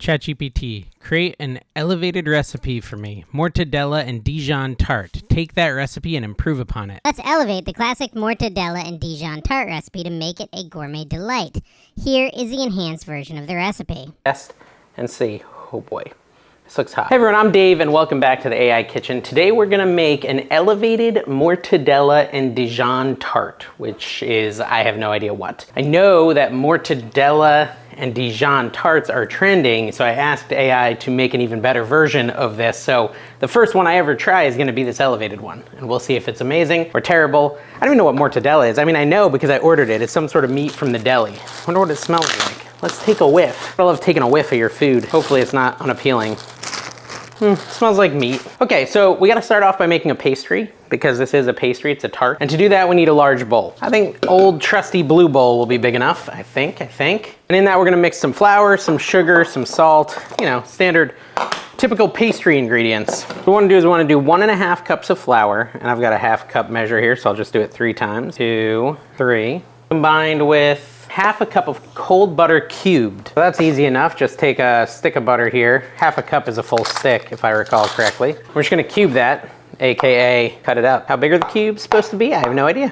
ChatGPT, create an elevated recipe for me. Mortadella and Dijon Tart. Take that recipe and improve upon it. Let's elevate the classic Mortadella and Dijon Tart recipe to make it a gourmet delight. Here is the enhanced version of the recipe. Test and see. Oh boy, this looks hot. Hey everyone, I'm Dave and welcome back to the AI Kitchen. Today we're gonna make an elevated Mortadella and Dijon Tart, which is, I have no idea what. I know that Mortadella and Dijon tarts are trending, so I asked AI to make an even better version of this. So the first one I ever try is gonna be this elevated one, and we'll see if it's amazing or terrible. I don't even know what mortadella is. I mean, I know because I ordered it. It's some sort of meat from the deli. I wonder what it smells like. Let's take a whiff. I love taking a whiff of your food. Hopefully it's not unappealing. Smells like meat. Okay, so we gotta start off by making a pastry because this is a pastry, it's a tart. And to do that, we need a large bowl. I think old trusty blue bowl will be big enough, I think. And in that, we're gonna mix some flour, some sugar, some salt, you know, standard, typical pastry ingredients. What we wanna do is we wanna do 1.5 cups of flour, and I've got a 1/2 cup measure here, so I'll just do it 3 times. 2, 3, combined with 1/2 cup of cold butter cubed. So that's easy enough. Just take a stick of butter here. 1/2 cup is a full stick, if I recall correctly. We're just gonna cube that, AKA cut it up. How big are the cubes supposed to be? I have no idea.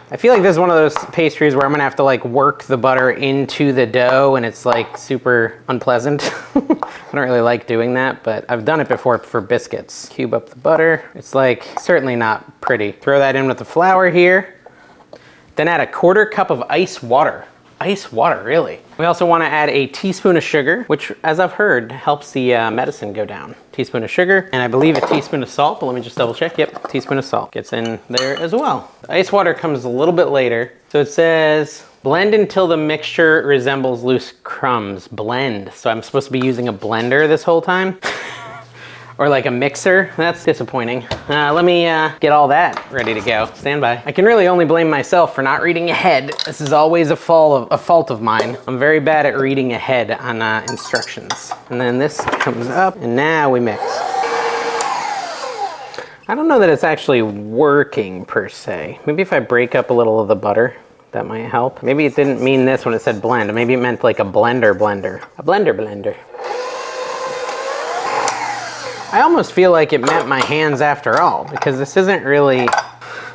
I feel like this is one of those pastries where I'm gonna have to like work the butter into the dough and it's like super unpleasant. I don't really like doing that, but I've done it before for biscuits. Cube up the butter. It's like certainly not pretty. Throw that in with the flour here. Then add 1/4 cup of ice water. Ice water, really? We also want to add a teaspoon of sugar, which, as I've heard, helps the medicine go down. Teaspoon of sugar, and I believe a teaspoon of salt, but let me just double check. Yep, teaspoon of salt gets in there as well. The ice water comes a little bit later. So it says, blend until the mixture resembles loose crumbs. Blend. So I'm supposed to be using a blender this whole time? Or like a mixer. That's disappointing. Let me get all that ready to go. Stand by. I can really only blame myself for not reading ahead. This is always a fault of mine. I'm very bad at reading ahead on instructions. And then this comes up, and now we mix. I don't know that it's actually working per se. Maybe if I break up a little of the butter, that might help. Maybe it didn't mean this when it said blend. Maybe it meant like a blender. A blender. I almost feel like it meant my hands after all, because this isn't really, I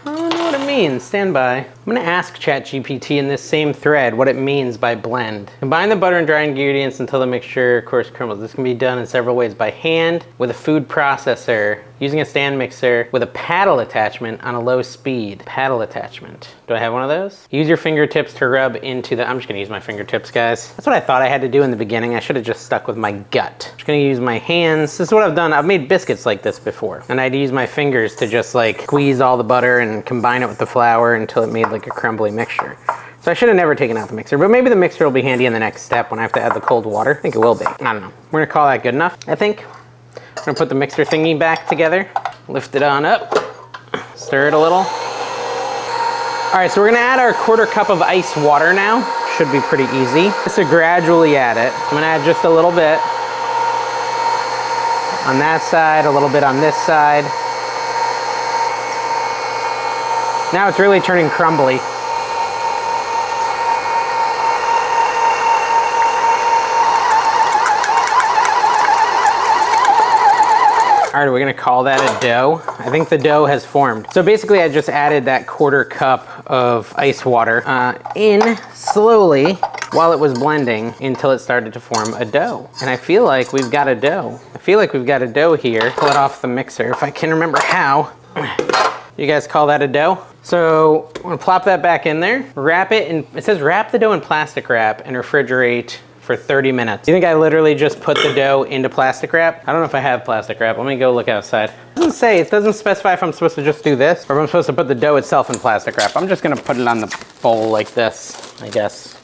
don't know what it means. Stand by. I'm gonna ask ChatGPT in this same thread what it means by blend. Combine the butter and dry ingredients until the mixture coarse crumbles. This can be done in several ways: by hand, with a food processor, using a stand mixer, with a paddle attachment on a low speed. Paddle attachment. Do I have one of those? Use your fingertips to rub into the, I'm just gonna use my fingertips, guys. That's what I thought I had to do in the beginning. I should have just stuck with my gut. I'm just gonna use my hands. This is what I've done. I've made biscuits like this before. And I'd use my fingers to just like squeeze all the butter and combine it with the flour until it made like a crumbly mixture. So I should have never taken out the mixer, but maybe the mixer will be handy in the next step when I have to add the cold water. I think it will be. I don't know. We're gonna call that good enough, I think. I'm gonna put the mixer thingy back together, lift it on up, stir it a little. All right, so we're gonna add our 1/4 cup of ice water now. Should be pretty easy. Just to gradually add it. I'm gonna add just a little bit on that side, a little bit on this side. Now it's really turning crumbly. All right, we're gonna call that a dough. I think the dough has formed. So basically I just added that 1/4 cup of ice water in slowly while it was blending until it started to form a dough. And I feel like we've got a dough. Here. Pull it off the mixer if I can remember how. You guys call that a dough? So I'm gonna plop that back in there, wrap it in, it says wrap the dough in plastic wrap and refrigerate for 30 minutes. You think I literally just put the dough into plastic wrap? I don't know if I have plastic wrap. Let me go look outside. It doesn't specify if I'm supposed to just do this or if I'm supposed to put the dough itself in plastic wrap. I'm just gonna put it on the bowl like this, I guess.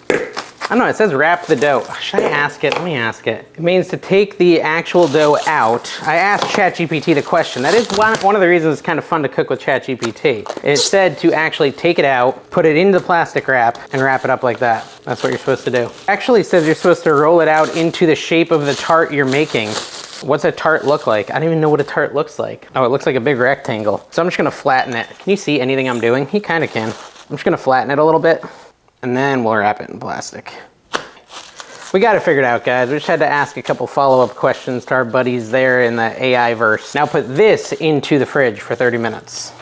I don't know, it says wrap the dough. Should I ask it? Let me ask it. It means to take the actual dough out. I asked ChatGPT the question. That is one of the reasons it's kind of fun to cook with ChatGPT. It said to actually take it out, put it into the plastic wrap, and wrap it up like that. That's what you're supposed to do. Actually says you're supposed to roll it out into the shape of the tart you're making. What's a tart look like? I don't even know what a tart looks like. Oh, it looks like a big rectangle. So I'm just gonna flatten it. Can you see anything I'm doing? He kind of can. I'm just gonna flatten it a little bit, and then we'll wrap it in plastic. We got it figured out, guys. We just had to ask a couple follow-up questions to our buddies there in the AI verse. Now put this into the fridge for 30 minutes.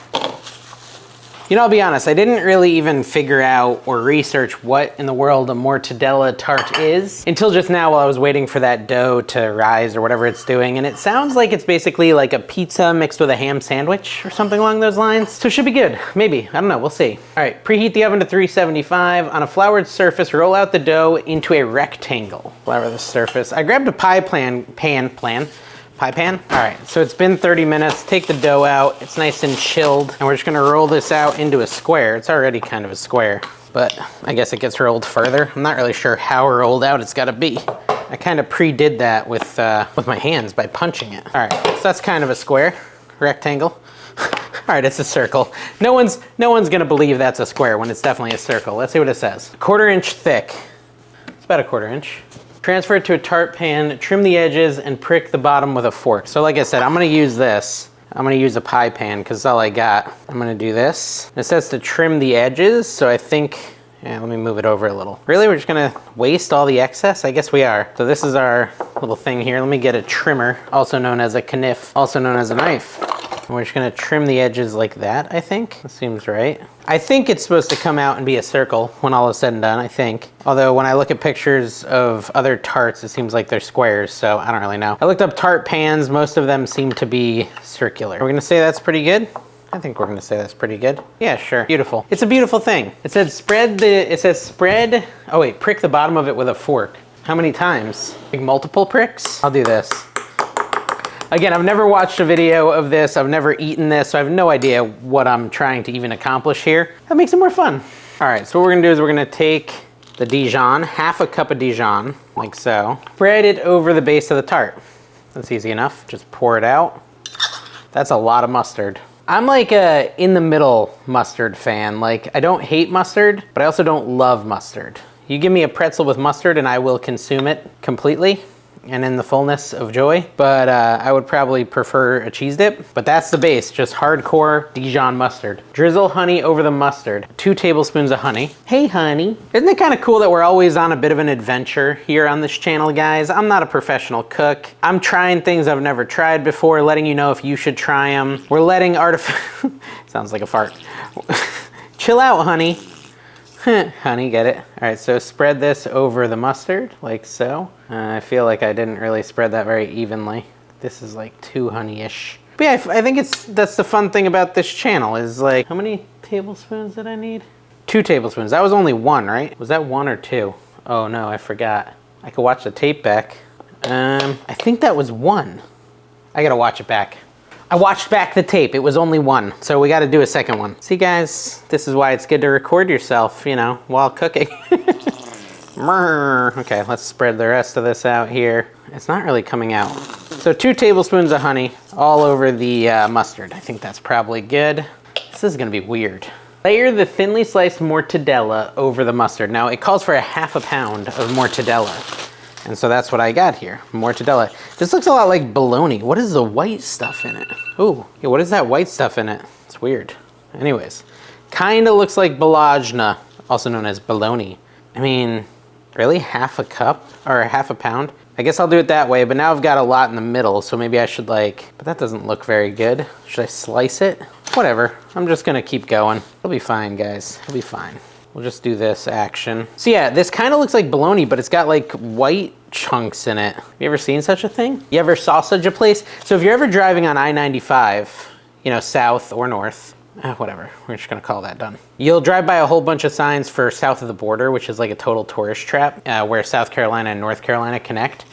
You know, I'll be honest, I didn't really even figure out or research what in the world a mortadella tart is until just now while I was waiting for that dough to rise or whatever it's doing. And it sounds like it's basically like a pizza mixed with a ham sandwich or something along those lines. So it should be good. Maybe. I don't know. We'll see. All right. Preheat the oven to 375. On a floured surface, roll out the dough into a rectangle. Flour the surface. I grabbed a pie pan. Pie pan? All right, so it's been 30 minutes. Take the dough out. It's nice and chilled. And we're just gonna roll this out into a square. It's already kind of a square, but I guess it gets rolled further. I'm not really sure how rolled out it's gotta be. I kind of pre-did that with my hands by punching it. All right, so that's kind of a square, rectangle. All right, it's a circle. No one's gonna believe that's a square when it's definitely a circle. Let's see what it says. 1/4 inch thick. It's about 1/4 inch. Transfer it to a tart pan, trim the edges, and prick the bottom with a fork. So like I said, I'm gonna use this. I'm gonna use a pie pan because it's all I got. I'm gonna do this. It says to trim the edges, so I think, yeah, let me move it over a little. Really, we're just gonna waste all the excess? I guess we are. So this is our little thing here. Let me get a trimmer, also known as a kniff, also known as a knife. And we're just gonna trim the edges like that, I think. That seems right. I think it's supposed to come out and be a circle when all is said and done, I think. Although when I look at pictures of other tarts, it seems like they're squares, so I don't really know. I looked up tart pans, most of them seem to be circular. We're gonna say that's pretty good? I think we're gonna say that's pretty good. Yeah, sure, beautiful. It's a beautiful thing. It says oh wait, prick the bottom of it with a fork. How many times? Like multiple pricks? I'll do this. Again, I've never watched a video of this. I've never eaten this, so I have no idea what I'm trying to even accomplish here. That makes it more fun. All right, so what we're gonna do is we're gonna take the Dijon, half a cup of Dijon, like so. Spread it over the base of the tart. That's easy enough. Just pour it out. That's a lot of mustard. I'm like a in the middle mustard fan. Like, I don't hate mustard, but I also don't love mustard. You give me a pretzel with mustard and I will consume it completely and in the fullness of joy, but I would probably prefer a cheese dip. But that's the base, just hardcore Dijon mustard. Drizzle honey over the mustard. 2 tablespoons of honey. Hey honey. Isn't it kind of cool that we're always on a bit of an adventure here on this channel, guys? I'm not a professional cook. I'm trying things I've never tried before, letting you know if you should try them. We're letting sounds like a fart. Chill out, honey. Honey, get it? All right, so spread this over the mustard, like so. I feel like I didn't really spread that very evenly. This is like too honey-ish. But yeah, I think that's the fun thing about this channel is like, how many tablespoons did I need? 2 tablespoons. That was only 1, right? Was that 1 or 2? Oh no, I forgot. I could watch the tape back. I think that was 1. I gotta watch it back. I watched back the tape. It was only 1, so we got to do a second one. See, guys, this is why it's good to record yourself, you know, while cooking. Okay, let's spread the rest of this out here. It's not really coming out. So 2 tablespoons of honey all over the mustard. I think that's probably good. This is going to be weird. Layer the thinly sliced mortadella over the mustard. Now, it calls for a ½ pound of mortadella. And so that's what I got here, mortadella. This looks a lot like bologna. What is the white stuff in it? Ooh, yeah, what is that white stuff in it? It's weird. Anyways, kind of looks like bologna, also known as bologna. I mean, really, ½ a cup or ½ a pound? I guess I'll do it that way, but now I've got a lot in the middle, so maybe I should but that doesn't look very good. Should I slice it? Whatever, I'm just gonna keep going. It'll be fine, guys, it'll be fine. We'll just do this action. So yeah, this kind of looks like bologna, but it's got like white chunks in it. Have you ever seen such a thing? You ever sausage a place? So if you're ever driving on I-95, you know, south or north, whatever, we're just gonna call that done. You'll drive by a whole bunch of signs for south of the border, which is like a total tourist trap, where South Carolina and North Carolina connect.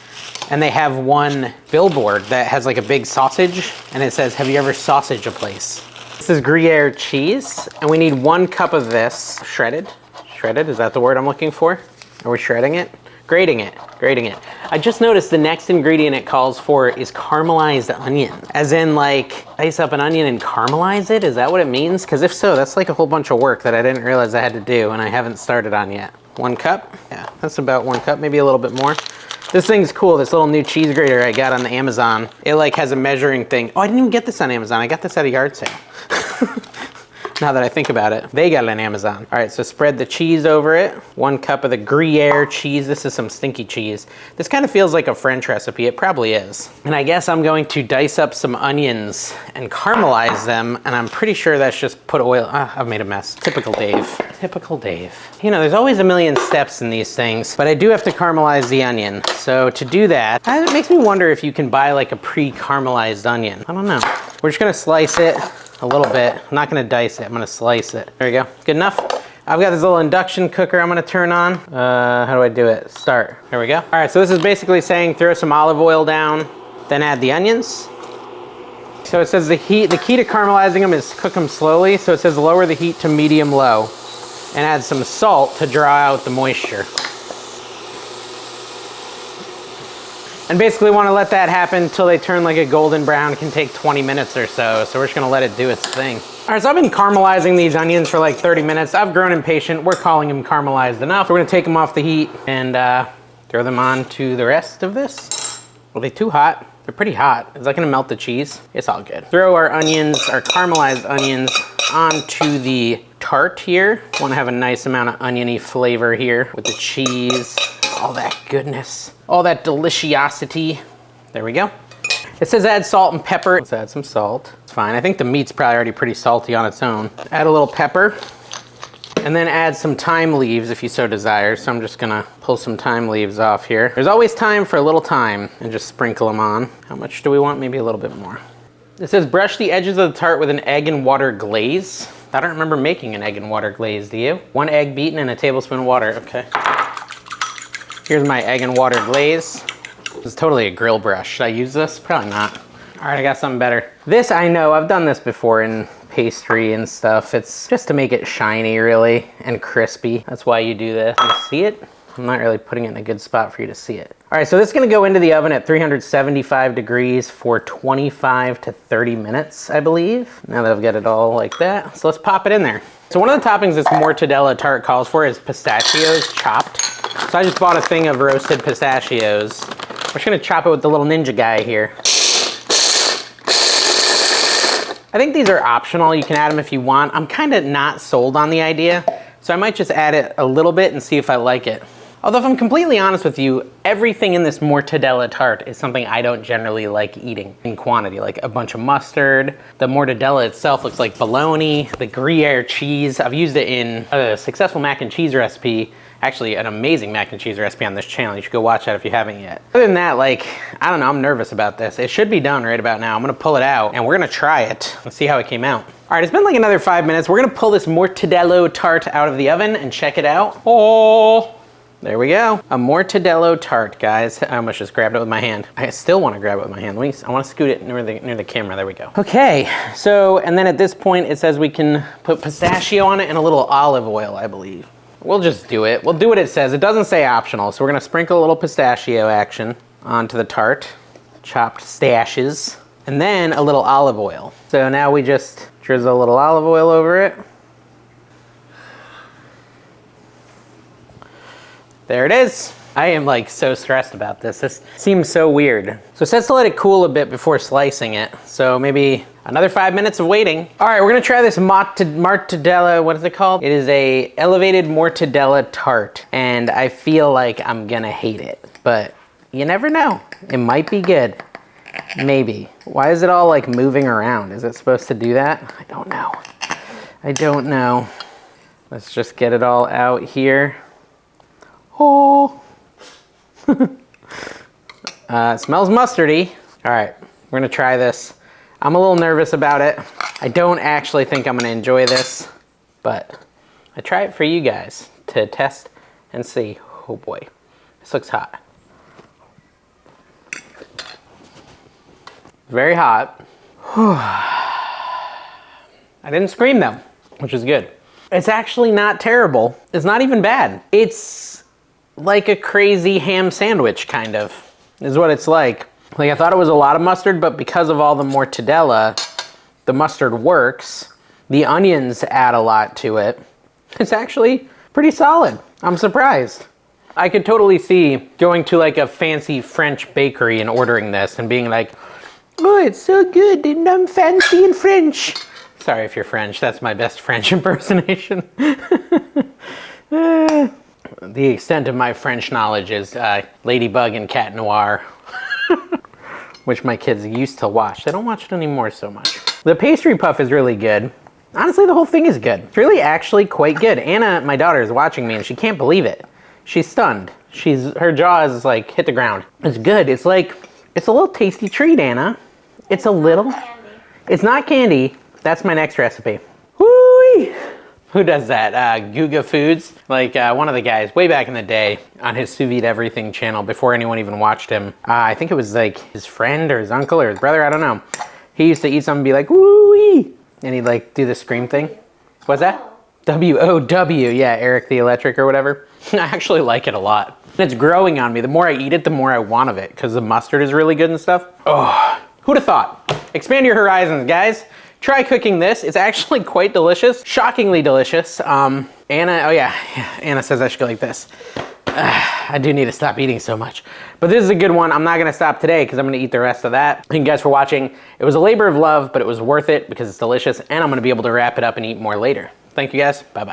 And they have one billboard that has like a big sausage, and it says, have you ever sausaged a place? This is Gruyère cheese, and we need 1 cup of this. Shredded? Shredded, is that the word I'm looking for? Are we shredding it? Grating it, grating it. I just noticed the next ingredient it calls for is caramelized onion. As in like, ice up an onion and caramelize it? Is that what it means? Because if so, that's like a whole bunch of work that I didn't realize I had to do and I haven't started on yet. 1 cup? Yeah, that's about 1 cup, maybe a little bit more. This thing's cool, this little new cheese grater I got on the Amazon. It like has a measuring thing. Oh, I didn't even get this on Amazon. I got this at a yard sale. now that I think about it. They got it on Amazon. All right, so spread the cheese over it. 1 cup of the Gruyère cheese. This is some stinky cheese. This kind of feels like a French recipe. It probably is. And I guess I'm going to dice up some onions and caramelize them, and I'm pretty sure that's just put oil. I've made a mess. Typical Dave. Typical Dave. You know, there's always a million steps in these things, but I do have to caramelize the onion. So to do that, it makes me wonder if you can buy like a pre-caramelized onion. I don't know. We're just gonna slice it a little bit. I'm not gonna dice it, I'm gonna slice it. There we go, good enough. I've got this little induction cooker I'm gonna turn on. How do I do it? Start, there we go. All right, so this is basically saying throw some olive oil down, then add the onions. So it says the key to caramelizing them is cook them slowly. So it says lower the heat to medium-low and add some salt to draw out the moisture. And basically want to let that happen until they turn like a golden brown. It can take 20 minutes or so. So we're just gonna let it do its thing. All right, so I've been caramelizing these onions for like 30 minutes. I've grown impatient. We're calling them caramelized enough. We're gonna take them off the heat and throw them on to the rest of this. Are they too hot? They're pretty hot. Is that gonna melt the cheese? It's all good. Throw our onions, our caramelized onions, onto the tart here. Want to have a nice amount of oniony flavor here with the cheese, all that goodness, all that deliciosity. There we go. It says add salt and pepper. Let's add some salt. It's fine. I think the meat's probably already pretty salty on its own. Add a little pepper. And then add some thyme leaves if you so desire. So I'm just gonna pull some thyme leaves off here. There's always time for a little thyme, and just sprinkle them on. How much do we want? Maybe a little bit more. It says brush the edges of the tart with an egg and water glaze. I don't remember making an egg and water glaze, do you? 1 egg beaten and a tablespoon of water, okay. Here's my egg and water glaze. This is totally a grill brush. Should I use this? Probably not. All right, I got something better. This, I know, I've done this before in pastry and stuff. It's just to make it shiny, really, and crispy. That's why you do this. You see it? I'm not really putting it in a good spot for you to see it. All right, so this is gonna go into the oven at 375 degrees for 25 to 30 minutes, I believe. Now that I've got it all like that, so let's pop it in there. So one of the toppings this Mortadella tart calls for is pistachios chopped. So I just bought a thing of roasted pistachios. We're just gonna chop it with the little ninja guy here. I think these are optional. You can add them if you want. I'm kind of not sold on the idea, so I might just add it a little bit and see if I like it. Although if I'm completely honest with you, everything in this Mortadella tart is something I don't generally like eating in quantity, like a bunch of mustard. The Mortadella itself looks like bologna. The Gruyère cheese, I've used it in a successful mac and cheese recipe. Actually, an amazing mac and cheese recipe on this channel. You should go watch that if you haven't yet. Other than that, like, I don't know, I'm nervous about this. It should be done right about now. I'm gonna pull it out and we're gonna try it. Let's see how it came out. All right, it's been like another 5 minutes. We're gonna pull this Mortadella tart out of the oven and check it out. Oh, there we go. A Mortadella tart, guys. I almost just grabbed it with my hand. I still wanna grab it with my hand. I wanna scoot it near the camera. There we go. Okay, so, and then at this point, it says we can put pistachio on it and a little olive oil, I believe. We'll just do it. We'll do what it says. It doesn't say optional, so we're gonna sprinkle a little pistachio action onto the tart, chopped stashes, and then a little olive oil. So now we just drizzle a little olive oil over it. There it is. I am like so stressed about this. This seems so weird. So it says to let it cool a bit before slicing it. So maybe another 5 minutes of waiting. All right, we're gonna try this Mortadella, what is it called? It is a elevated Mortadella tart. And I feel like I'm gonna hate it, but you never know. It might be good, maybe. Why is it all like moving around? Is it supposed to do that? I don't know. I don't know. Let's just get it all out here. Oh. It smells mustardy. All right, we're gonna try this. I'm a little nervous about it. I don't actually think I'm gonna enjoy this, but I try it for you guys to test and see. Oh boy, this looks hot. Very hot. I didn't scream though, which is good. It's actually not terrible. It's not even bad. It's like a crazy ham sandwich, kind of, is what it's like. Like, I thought it was a lot of mustard, but because of all the Mortadella, the mustard works. The onions add a lot to it. It's actually pretty solid. I'm surprised. I could totally see going to like a fancy French bakery and ordering this and being like, oh, it's so good and I'm fancy and French. Sorry if you're French. That's my best French impersonation. The extent of my French knowledge is Ladybug and Cat Noir, which my kids used to watch. They don't watch it anymore so much. The pastry puff is really good. Honestly, the whole thing is good. It's really actually quite good. Anna, my daughter, is watching me and she can't believe it. She's stunned. Her jaw is like hit the ground. It's good. It's like, it's a little tasty treat, Anna. It's a little. It's not candy. That's my next recipe. Woo-wee. Who does that? Guga Foods? Like one of the guys way back in the day on his Sous Vide Everything channel before anyone even watched him. I think it was like his friend or his uncle or his brother, I don't know. He used to eat something and be like, woo-wee, and he'd like do the scream thing. What's that? W-O-W, yeah, Eric the Electric or whatever. I actually like it a lot. It's growing on me. The more I eat it, the more I want of it because the mustard is really good and stuff. Oh, who'd have thought? Expand your horizons, guys. Try cooking this. It's actually quite delicious, shockingly delicious. Anna, oh yeah, Anna says I should go like this. I do need to stop eating so much. But this is a good one. I'm not gonna stop today because I'm gonna eat the rest of that. Thank you guys for watching. It was a labor of love, but it was worth it because it's delicious and I'm gonna be able to wrap it up and eat more later. Thank you guys, bye-bye.